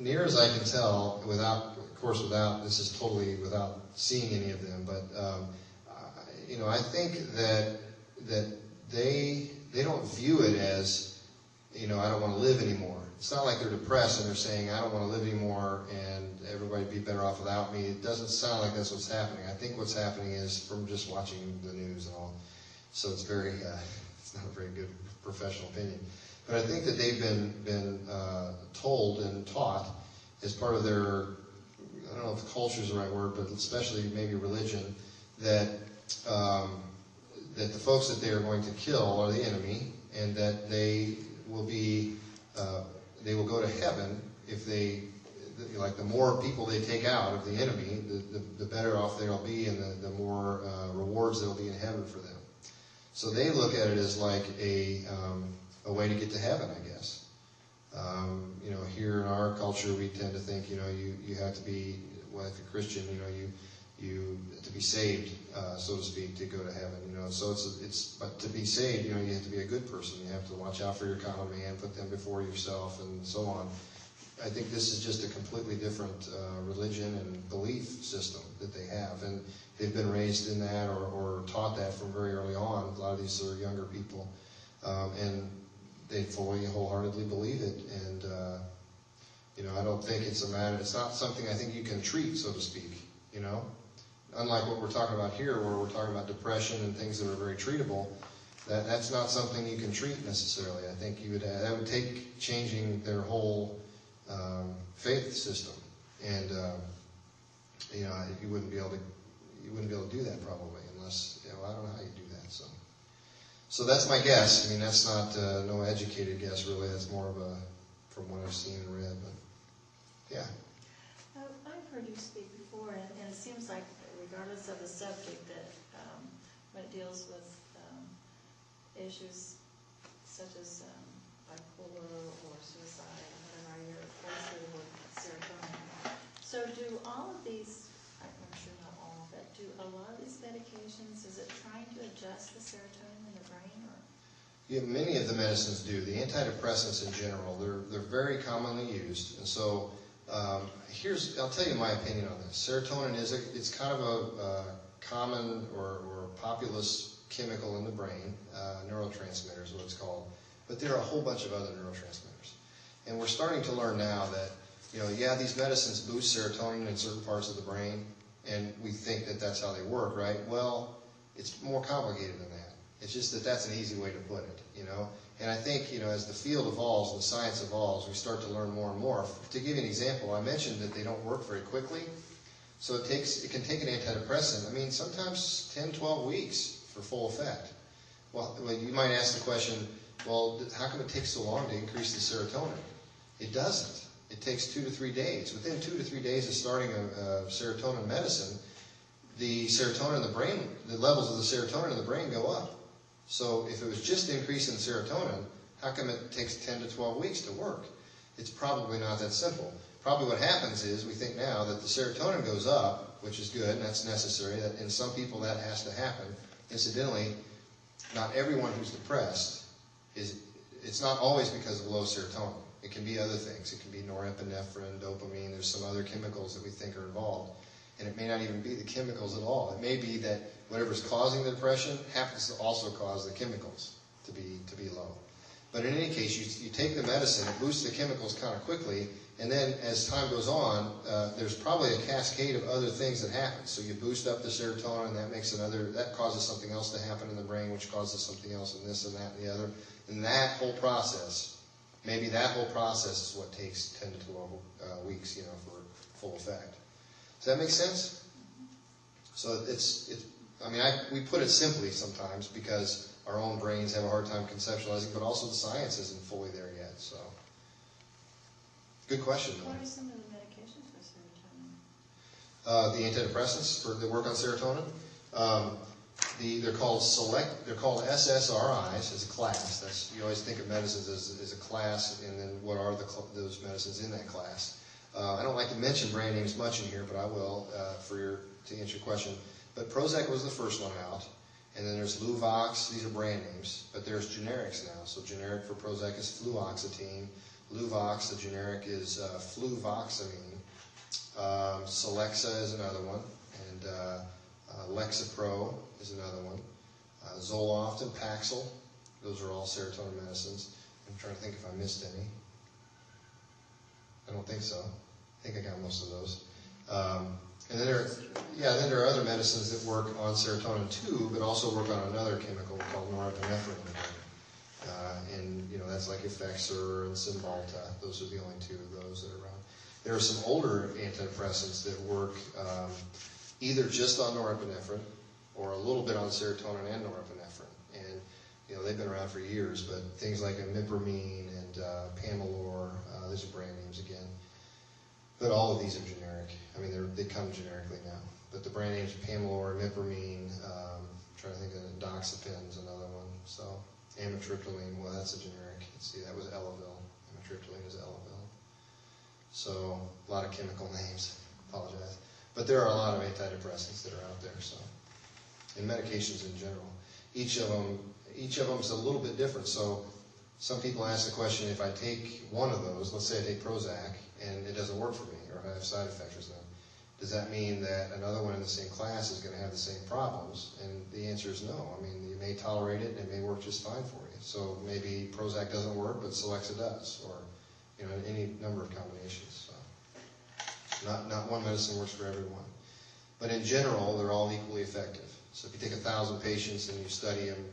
near as I can tell, of course, this is totally without seeing any of them, but I think that they don't view it as, I don't want to live anymore. It's not like they're depressed and they're saying, I don't want to live anymore and everybody'd be better off without me. It doesn't sound like that's what's happening. I think what's happening is from just watching the news and all. So it's it's not a very good professional opinion. But I think that they've been told and taught as part of their, I don't know if culture is the right word, but especially maybe religion, that the folks that they are going to kill are the enemy, and that they will go to heaven if the more people they take out of the enemy, the better off they'll be, and the more rewards there'll be in heaven for them. So they look at it as like a way to get to heaven, I guess. Here in our culture, we tend to think, you have to be, well, if you're Christian, you to be saved, so to speak, to go to heaven. So but to be saved, you have to be a good person. You have to watch out for your common man, put them before yourself, and so on. I think this is just a completely different religion and belief system that they have, and they've been raised in that or taught that from very early on. A lot of these are younger people, and they fully, wholeheartedly believe it. And I don't think it's not something I think you can treat, so to speak. Unlike what we're talking about here, where we're talking about depression and things that are very treatable. That's not something you can treat necessarily. I think that would take changing their whole faith system, and you wouldn't be able to do that probably unless I don't know how you do that. So that's my guess. I mean, that's not no educated guess really. That's more of from what I've seen and read. But yeah. I've heard you speak before, and it seems like regardless of the subject, that when it deals with issues such as bipolar or suicide, whatever, you're closely with serotonin. So do all of these, I'm sure not all, but do a lot of these medications, is it trying to adjust the serotonin in the brain? Or? Yeah, many of the medicines do. The antidepressants in general, they're very commonly used. And so I'll tell you my opinion on this. Serotonin it's kind of a common or populous chemical in the brain, neurotransmitter is what it's called. But there are a whole bunch of other neurotransmitters. And we're starting to learn now that, these medicines boost serotonin in certain parts of the brain, and we think that that's how they work, right? Well, it's more complicated than that. It's just that's an easy way to put it, And I think, as the field evolves and the science evolves, we start to learn more and more. To give you an example, I mentioned that they don't work very quickly. So it can take an antidepressant, sometimes 10, 12 weeks for full effect. Well, you might ask the question, well, how come it takes so long to increase the serotonin? It doesn't. It takes 2 to 3 days. Within 2 to 3 days of starting a serotonin medicine, the serotonin in the brain, the levels of the serotonin in the brain go up. So if it was just increasing serotonin, how come it takes 10 to 12 weeks to work? It's probably not that simple. Probably what happens is we think now that the serotonin goes up, which is good, and that's necessary. That in some people that has to happen. Incidentally, not everyone who's depressed it's not always because of low serotonin. It can be other things. It can be norepinephrine, dopamine. There's some other chemicals that we think are involved. And it may not even be the chemicals at all. It may be that whatever's causing the depression happens to also cause the chemicals to be low. But in any case, you take the medicine, it boosts the chemicals kind of quickly, and then as time goes on, there's probably a cascade of other things that happen. So you boost up the serotonin, that causes something else to happen in the brain, which causes something else, and this and that and the other. And that whole process, maybe that whole process is what takes 10 to 12 weeks, for full effect. Does that make sense? So we put it simply sometimes because our own brains have a hard time conceptualizing, but also the science isn't fully there yet. So, good question. What are some of the medications for serotonin? The antidepressants that work on serotonin. They're called SSRIs as a class. You always think of medicines as a class, and then what are those medicines in that class? I don't like to mention brand names much in here, but I will to answer your question. But Prozac was the first one out, and then there's Luvox. These are brand names, but there's generics now. So generic for Prozac is fluoxetine. Luvox, the generic, is fluvoxamine. Celexa is another one, and Lexapro is another one. Zoloft and Paxil, those are all serotonin medicines. I'm trying to think if I missed any. I don't think so. I think I got most of those. And then there are other medicines that work on serotonin too, but also work on another chemical called norepinephrine. And that's like Effexor and Cymbalta. Those are the only two of those that are around. There are some older antidepressants that work either just on norepinephrine or a little bit on serotonin and norepinephrine. And they've been around for years, but things like imipramine and Pamelor, these are brand names again. But all of these are generic. I mean, they come generically now. But the brand names Pamelor, imipramine, I'm trying to think of Doxepin's another one. So amitriptyline, well, that's a generic. Let's see, that was Elavil. Amitriptyline is Elavil. So a lot of chemical names. Apologize. But there are a lot of antidepressants that are out there. So, and medications in general. Each of them is a little bit different. So some people ask the question, if I take one of those, let's say I take Prozac, and it doesn't work for me, or if I have side effects or something, does that mean that another one in the same class is going to have the same problems? And the answer is no. I mean, you may tolerate it, and it may work just fine for you. So maybe Prozac doesn't work, but Celexa does, or any number of combinations. So not one medicine works for everyone. But in general, they're all equally effective. So if you take 1,000 patients and you study them,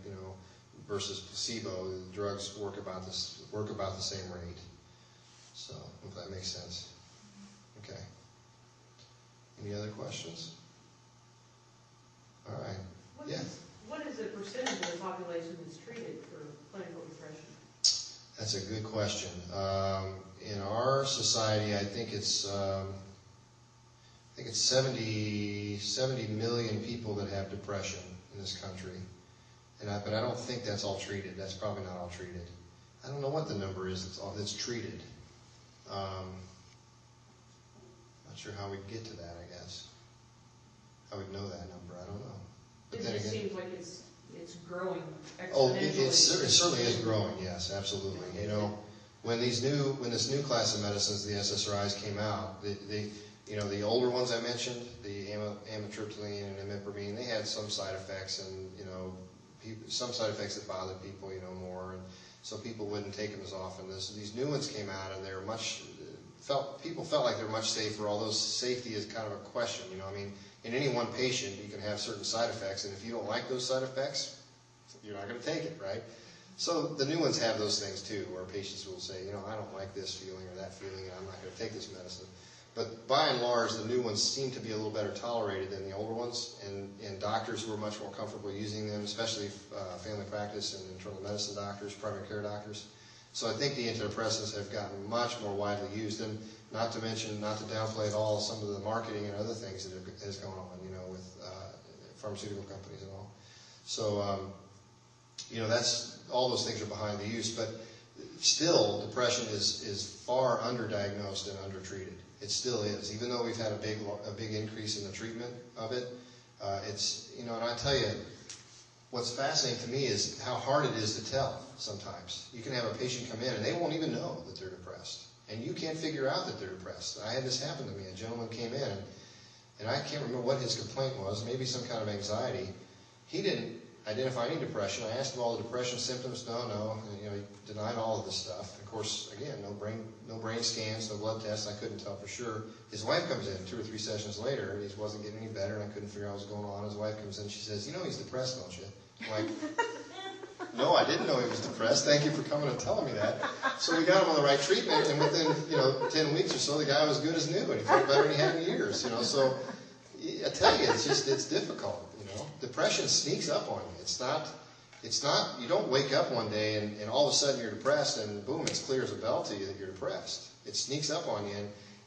versus placebo, the drugs work about the same rate. So, if that makes sense. Okay. Any other questions? All right. What is the percentage of the population that's treated for clinical depression? That's a good question. In our society, I think it's 70 million people that have depression in this country. But I don't think that's all treated. That's probably not all treated. I don't know what the number is that's treated. Not sure how we'd get to that, I guess. How we'd know that number, I don't know. But it then just again, seems like it's growing exponentially. oh, it certainly is growing, yes, absolutely. When this new class of medicines, the SSRIs, came out, the older ones I mentioned, the amitriptyline and imipramine, they had some side effects, and some side effects that bothered people, more, and so people wouldn't take them as often. These new ones came out, and they're people felt like they're much safer, although safety is kind of a question, I mean, in any one patient, you can have certain side effects, and if you don't like those side effects, you're not going to take it, right? So the new ones have those things too, where patients will say, I don't like this feeling or that feeling, and I'm not going to take this medicine. But by and large, the new ones seem to be a little better tolerated than the older ones, and doctors were much more comfortable using them, especially family practice and internal medicine doctors, primary care doctors. So I think the antidepressants have gotten much more widely used, and not to downplay at all some of the marketing and other things that has gone on, with pharmaceutical companies and all. So, that's all those things are behind the use, but still, depression is far underdiagnosed and undertreated. It still is, even though we've had a big increase in the treatment of it. It's and I tell you, what's fascinating to me is how hard it is to tell. Sometimes you can have a patient come in and they won't even know that they're depressed, and you can't figure out that they're depressed. I had this happen to me. A gentleman came in, and I can't remember what his complaint was. Maybe some kind of anxiety. He didn't identify any depression. I asked him all the depression symptoms. No. And, he denied all of this stuff. Of course, again, no brain scans, no blood tests. I couldn't tell for sure. His wife comes in 2 or 3 sessions later. He wasn't getting any better, and I couldn't figure out what was going on. His wife comes in. She says, he's depressed, don't you? I'm like, no, I didn't know he was depressed. Thank you for coming and telling me that. So we got him on the right treatment, and within 10 weeks or so, the guy was good as new, and he felt better than he had in years. So I tell you, it's difficult. Depression sneaks up on you. It's not. You don't wake up one day and all of a sudden you're depressed, and boom, it's clear as a bell to you that you're depressed. It sneaks up on you,